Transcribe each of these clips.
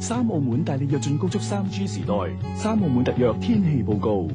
三澳門帶你躍進高速 3G 時代。三澳門特約天氣報告。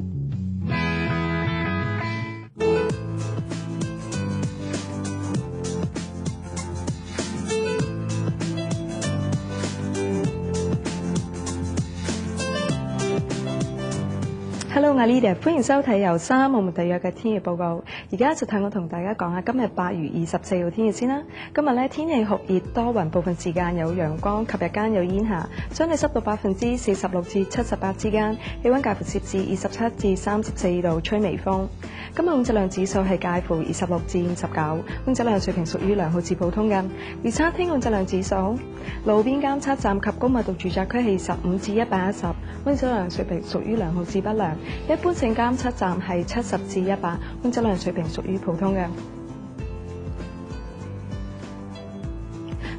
Hello， 我係 Lydia， 歡迎收睇由三澳門特約嘅天氣報告。而家就睇我同大家講下今日8月24號天氣先啦。今日咧天氣酷熱多雲，部分時間有陽光及日間有煙霞，相對濕度46%至78%之間，氣溫介乎攝氏27至34度，吹微風。今日空氣質量指數係介乎26至59，空氣質量水平屬於良好至普通嘅。預測天氣質量指數，路邊監測站及高密度住宅區係15至110，空氣質量水平屬於良好至不良。一般性監測站係70至100，空氣質量水平屬於普通嘅。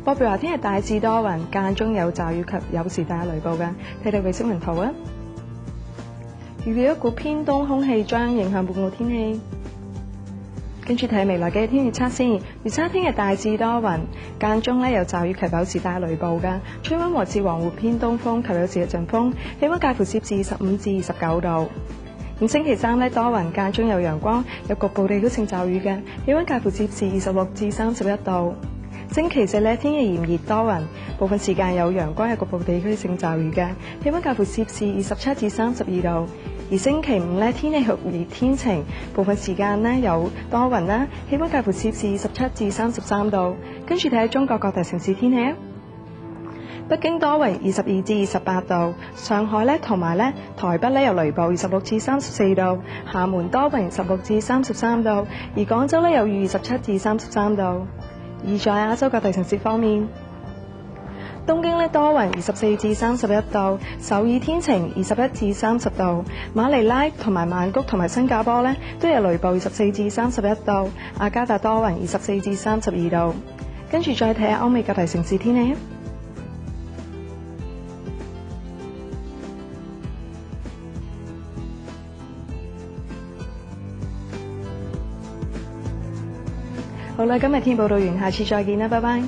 報話天日大致多雲，間中有驟雨及有時帶雷暴嘅。睇睇衛星雲圖啊！預料一股偏東空氣將影響本澳天氣。跟住睇未來嘅天氣測先，預測天日大致多雲，間中有驟雨及有時帶雷暴嘅，吹溫和至和緩偏東風及有時一陣風，氣溫介乎攝氏15至29度。咁星期三多雲，間中有陽光，有局部地區性驟雨嘅，氣溫介乎攝氏26至31度。星期四天氣炎熱多雲，部分時間有陽光，有局部地區性驟雨嘅，氣溫介乎攝氏27至32度。而星期五天氣酷熱天晴，部分時間有多雲啦，氣溫介乎攝氏27至33度。跟住睇下中國各大城市天氣啊！北京多雲22至28度，上海同埋台北有雷暴26至34度，廈門多雲16至33度，而廣州有雨27至33度。而在亞洲各大城市方面，東京多雲24至31度，首爾天晴21至30度，馬尼拉同埋曼谷同埋新加坡都有雷暴24至31度，雅加達多雲24至32度。跟住再睇下歐美各大城市天氣。好啦，今日天報道完，下次再見啦，拜拜。